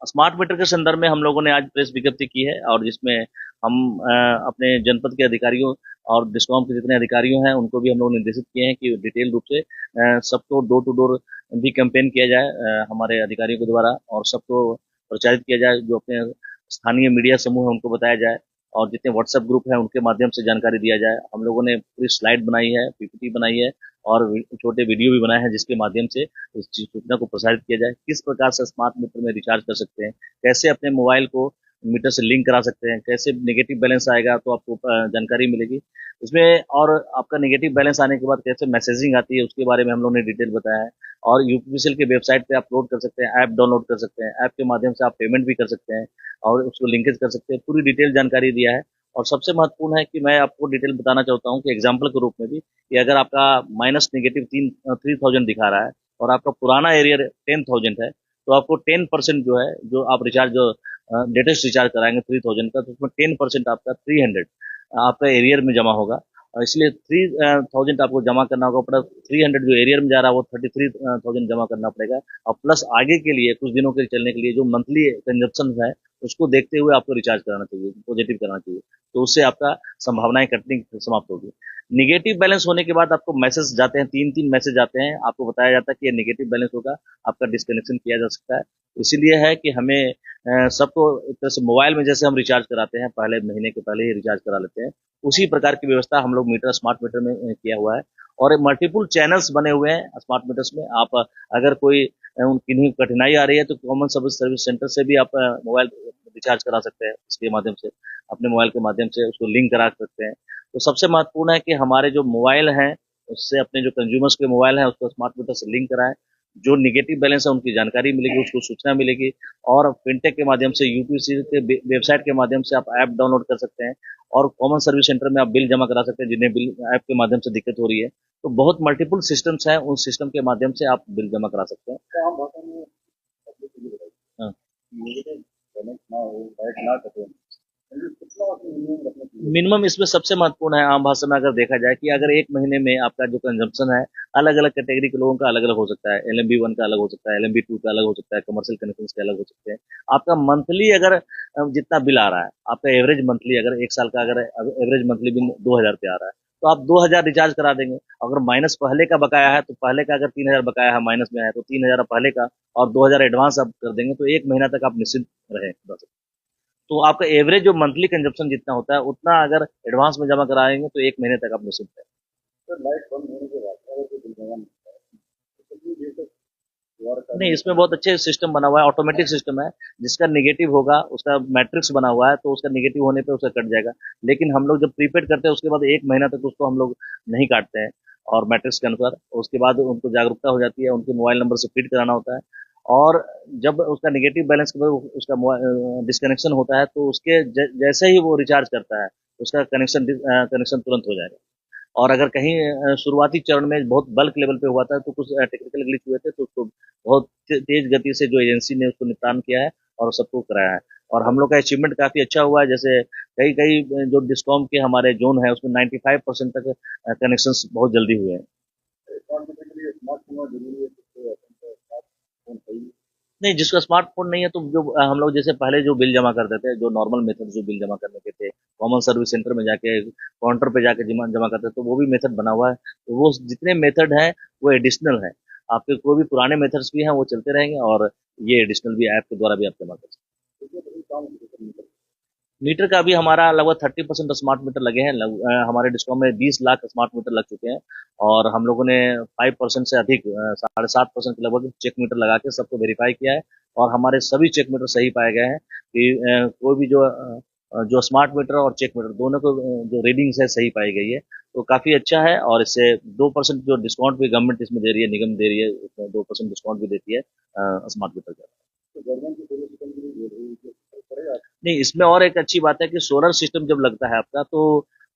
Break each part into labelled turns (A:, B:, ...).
A: Smart meter के संदर्भ में हम लोगों ने आज प्रेस विज्ञप्ति की है और जिसमें हम अपने जनपद के अधिकारियों और डिस्कॉम के जितने अधिकारियों हैं उनको भी हम लोग निर्देशित किए हैं कि डिटेल रूप से सबको डोर टू डोर भी कैंपेन किया जाए हमारे अधिकारियों के द्वारा, और सबको प्रचारित किया जाए। जो अपने स्थानीय मीडिया समूह है उनको बताया जाए और जितने व्हाट्सएप ग्रुप हैं उनके माध्यम से जानकारी दिया जाए। हम लोगों ने पूरी स्लाइड बनाई है, पीपीटी बनाई है और छोटे वीडियो भी बनाए हैं जिसके माध्यम से इस सूचना को प्रसारित किया जाए। किस प्रकार से स्मार्ट मीटर में रिचार्ज कर सकते हैं, कैसे अपने मोबाइल को मीटर से लिंक करा सकते हैं, कैसे नेगेटिव बैलेंस आएगा तो आपको जानकारी मिलेगी इसमें, और आपका नेगेटिव बैलेंस आने के बाद कैसे मैसेजिंग आती है उसके बारे में हम लोगों ने डिटेल बताया है। और यूपीसीएल के वेबसाइट पे आप अपलोड कर सकते हैं, ऐप डाउनलोड कर सकते हैं, ऐप के माध्यम से आप पेमेंट भी कर सकते हैं और उसको लिंकेज कर सकते हैं। पूरी डिटेल जानकारी दिया है। और सबसे महत्वपूर्ण है कि मैं आपको डिटेल बताना चाहता हूँ कि एग्जाम्पल के रूप में भी कि अगर आपका माइनस नेगेटिव 3000 दिखा रहा है और आपका पुराना एरियर 10,000 है तो आपको 10% जो है, जो आप रिचार्ज जो लेटेस्ट रिचार्ज कराएंगे 3000 का, तो उसमें 10% आपका 300 आपका एरियर में जमा होगा। और इसलिए 3000 आपको जमा करना होगा, प्लस 300 जो एरियर में जा रहा है वो 33,000 जमा करना पड़ेगा। और प्लस आगे के लिए कुछ दिनों के चलने के लिए जो मंथली कंजप्शन है उसको देखते हुए आपको रिचार्ज कराना चाहिए, पॉजिटिव कराना चाहिए, तो उससे आपका संभावनाएं कटनी समाप्त होगी। निगेटिव बैलेंस होने के बाद आपको मैसेज जाते हैं, 3 मैसेज आते हैं, आपको बताया जाता है कि ये निगेटिव बैलेंस होगा, आपका डिस्कनेक्शन किया जा सकता है। इसीलिए है कि हमें सबको एक तरह से मोबाइल में जैसे हम रिचार्ज कराते हैं, पहले महीने के पहले ही रिचार्ज करा लेते हैं, उसी प्रकार की व्यवस्था हम लोग मीटर स्मार्ट मीटर में किया हुआ है। और मल्टीपल चैनल्स बने हुए हैं स्मार्ट मीटर्स में। आप अगर कोई किन्हीं कठिनाई आ रही है तो कॉमन सर्विस सेंटर से भी आप मोबाइल रिचार्ज करा सकते हैं, इसके माध्यम से अपने मोबाइल के माध्यम से उसको लिंक करा सकते हैं। तो सबसे महत्वपूर्ण है कि हमारे जो मोबाइल हैं उससे अपने जो कंज्यूमर्स के मोबाइल हैं उसको स्मार्ट मीटर से लिंक कराएं। जो निगेटिव बैलेंस है उनकी जानकारी मिलेगी, उसको सूचना मिलेगी। और फिनटेक के माध्यम से, यूपीसी के वेबसाइट के माध्यम से आप ऐप डाउनलोड कर सकते हैं और कॉमन सर्विस सेंटर में आप बिल जमा करा सकते हैं जिन्हें बिल ऐप के माध्यम से दिक्कत हो रही है। तो बहुत मल्टीपल सिस्टम्स हैं, उन सिस्टम के माध्यम से आप बिल जमा करा सकते हैं। हाँ। मिनिमम इसमें सबसे महत्वपूर्ण है, आम भाषा में अगर देखा जाए कि अगर एक महीने में आपका जो कंजम्पशन है, अलग अलग कैटेगरी के लोगों का अलग अलग हो सकता है, LMB 1 का अलग हो सकता है, LMB 2 का अलग हो सकता है, कमर्शियल कनेक्शन के अलग हो सकते हैं। आपका मंथली अगर जितना बिल आ रहा है, आपका एवरेज मंथली अगर एक साल का अगर एवरेज मंथली बिल 2,000 रुपया आ रहा है तो आप 2,000 रिचार्ज करा देंगे। अगर माइनस पहले का बकाया है तो पहले का अगर 3,000 बकाया है माइनस में है तो 3,000 पहले का और 2,000 एडवांस आप कर देंगे तो एक महीना तक आप निश्चित रहे। तो आपका एवरेज जो मंथली कंजप्शन जितना होता है उतना अगर एडवांस में जमा कराएंगे तो एक महीने तक आप निश्चित है। नहीं, इसमें बहुत अच्छे सिस्टम बना हुआ है, ऑटोमेटिक सिस्टम है। जिसका नेगेटिव होगा उसका मैट्रिक्स बना हुआ है तो उसका नेगेटिव होने पे उसका कट जाएगा। लेकिन हम लोग जब प्रीपेड करते हैं उसके बाद एक महीना तक उसको हम लोग नहीं काटते हैं और मैट्रिक्स के अनुसार उसके बाद उनको जागरूकता हो जाती है, उनके मोबाइल नंबर से फीड कराना होता है। और जब उसका नेगेटिव बैलेंस के बाद उसका डिस्कनेक्शन होता है तो उसके जैसे ही वो रिचार्ज करता है उसका कनेक्शन कनेक्शन तुरंत हो जाएगा। और अगर कहीं शुरुआती चरण में बहुत बल्क लेवल पे हुआ था तो कुछ टेक्निकल ग्लिच हुए थे तो उसको बहुत तेज गति से जो एजेंसी ने उसको निपटान किया है और सबको कराया है। और हम लोग का अचीवमेंट काफी अच्छा हुआ है। जैसे कई कई जो डिस्कॉम के हमारे जोन है उसमें 95% तक कनेक्शन बहुत जल्दी हुए हैं। नहीं, जिसका स्मार्टफोन नहीं है तो जो हम लोग जैसे पहले जो बिल जमा करते थे, जो नॉर्मल मेथड जो बिल जमा करने के थे, कॉमन सर्विस सेंटर में जाके काउंटर पे जाके जमा जमा करते थे, तो वो भी मेथड बना हुआ है। तो वो जितने मेथड है वो एडिशनल है। आपके कोई भी पुराने मेथड्स भी हैं वो चलते रहेंगे और ये एडिशनल भी ऐप के द्वारा भी आप जमा कर सकते हैं। मीटर का अभी हमारा लगभग 30% स्मार्ट मीटर लगे हैं। हमारे डिस्कॉम में 20 लाख स्मार्ट मीटर लग चुके हैं और हम लोगों ने 5% से अधिक 7.5% के लगभग चेक मीटर लगा के सबको वेरीफाई किया है। और हमारे सभी चेक मीटर सही पाए गए हैं कि कोई भी जो स्मार्ट मीटर और चेक मीटर दोनों को जो रीडिंग्स है सही पाई गई है। तो काफ़ी अच्छा है। और इससे 2% जो डिस्काउंट भी गवर्नमेंट इसमें दे रही है, निगम दे रही है, उसमें 2% डिस्काउंट भी देती है स्मार्ट मीटर का। नहीं, इसमें और एक अच्छी बात है कि सोलर सिस्टम जब लगता है आपका तो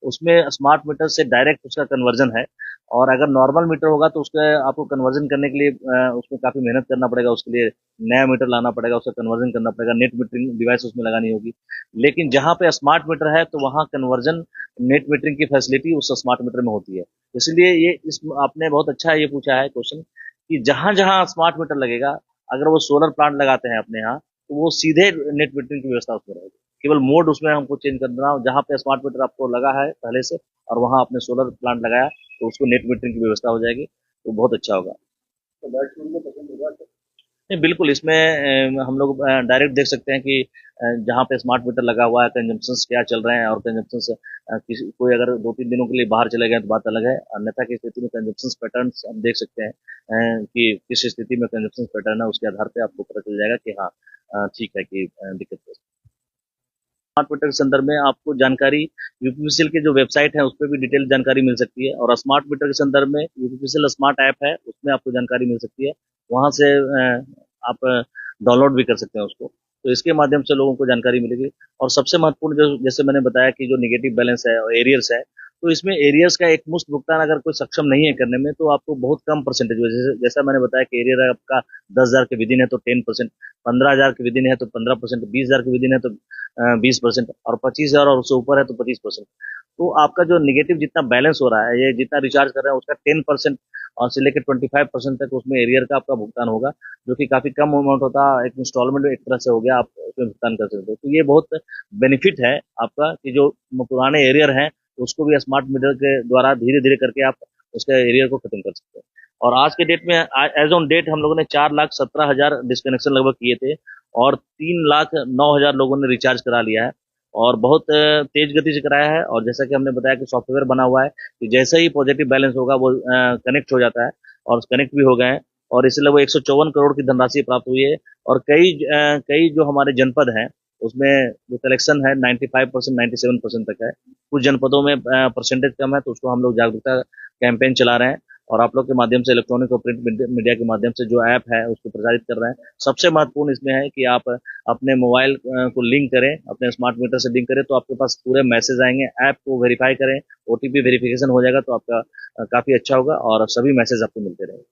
A: उसमें स्मार्ट मीटर से डायरेक्ट उसका कन्वर्जन है। और अगर नॉर्मल मीटर होगा तो उसका आपको कन्वर्जन करने के लिए उसमें काफ़ी मेहनत करना पड़ेगा, उसके लिए नया मीटर लाना पड़ेगा, उसका कन्वर्जन करना पड़ेगा, नेट मीटरिंग डिवाइस उसमें लगानी होगी। लेकिन जहाँ पे स्मार्ट मीटर है तो वहाँ कन्वर्जन नेट मीटरिंग की फैसिलिटी उस स्मार्ट मीटर में होती है। इसलिए ये इस आपने बहुत अच्छा ये पूछा है क्वेश्चन कि जहाँ जहाँ स्मार्ट मीटर लगेगा, अगर वो सोलर प्लांट लगाते हैं अपने यहाँ तो वो सीधे नेट मीटरिंग की व्यवस्था उसमें रहेगी। केवल मोड उसमें हमको चेंज करना हो, जहाँ पे स्मार्ट मीटर आपको लगा है पहले से और वहाँ आपने सोलर प्लांट लगाया तो उसको नेट मीटरिंग की व्यवस्था हो जाएगी, तो बहुत अच्छा होगा। नहीं, बिल्कुल इसमें हम लोग डायरेक्ट देख सकते हैं कि जहाँ पे स्मार्ट मीटर लगा हुआ है कंजम्पशंस क्या चल रहे हैं, और कंजम्पशंस किसी कोई अगर 2-3 दिनों के लिए बाहर चले गए तो बात अलग है, अन्यथा की स्थिति में कंजम्पशंस पैटर्न्स हम देख सकते हैं कि किस स्थिति में कंजम्पशंस पैटर्न है, उसके आधार पे आपको पता चल जाएगा कि हाँ ठीक है कि दिक्कत है। स्मार्ट मीटर के संदर्भ में आपको जानकारी यूपीपीसीएल के जो वेबसाइट है उस पर भी डिटेल जानकारी मिल सकती है, और स्मार्ट मीटर के संदर्भ में यूपीपीसीएल स्मार्ट ऐप है उसमें आपको जानकारी मिल सकती है, वहां से आप डाउनलोड भी कर सकते हैं उसको, तो इसके माध्यम से लोगों को जानकारी मिलेगी। और सबसे महत्वपूर्ण जो जैसे मैंने बताया कि जो निगेटिव बैलेंस है और एरियर्स है, तो इसमें एरियर्स का एक मुश्त भुगतान अगर कोई सक्षम नहीं है करने में तो आपको बहुत कम परसेंटेज, जैसा मैंने बताया कि एरियर आपका 10,000 के विदिन है तो 10%, 15,000 के विदिन है तो 15%, 20,000 के विदिन है तो 20%, और 25,000 और उससे ऊपर है तो 25%। तो आपका जो निगेटिव जितना बैलेंस हो रहा है, ये जितना रिचार्ज कर रहे हैं उसका 10% और से लेकर 25% तक उसमें एरियर का आपका भुगतान होगा, जो कि काफी कम अमाउंट होता है, एक इंस्टॉलमेंट एक तरह से हो गया, आप उसमें भुगतान कर सकते हो। तो ये बहुत बेनिफिट है आपका कि जो पुराने एरियर हैं उसको भी स्मार्ट मीटर के द्वारा धीरे धीरे करके आप उसके एरियर को खत्म कर सकते हैं। और आज के डेट में एज ऑन डेट हम लोगों ने 4,17,000 डिस्कनेक्शन लगभग किए थे, और 3,09,000 लोगों ने रिचार्ज करा लिया है, और बहुत तेज गति से कराया है। और जैसा कि हमने बताया कि सॉफ्टवेयर बना हुआ है कि जैसे ही पॉजिटिव बैलेंस होगा वो कनेक्ट हो जाता है, और कनेक्ट भी हो गए हैं, और इसलिए वो 154 करोड़ की धनराशि प्राप्त हुई है। और कई जो हमारे जनपद हैं उसमें जो कलेक्शन है 95%, 97% तक है। कुछ जनपदों में परसेंटेज कम है, तो उसको हम लोग जागरूकता कैंपेन चला रहे हैं, और आप लोग के माध्यम से इलेक्ट्रॉनिक और प्रिंट मीडिया के माध्यम से जो ऐप है उसको प्रचारित कर रहे हैं। सबसे महत्वपूर्ण इसमें है कि आप अपने मोबाइल को लिंक करें, अपने स्मार्ट मीटर से लिंक करें, तो आपके पास पूरे मैसेज आएंगे, ऐप को वेरीफाई करें, ओटीपी वेरिफिकेशन हो जाएगा, तो आपका काफी अच्छा होगा और सभी मैसेज आपको मिलते रहेंगे।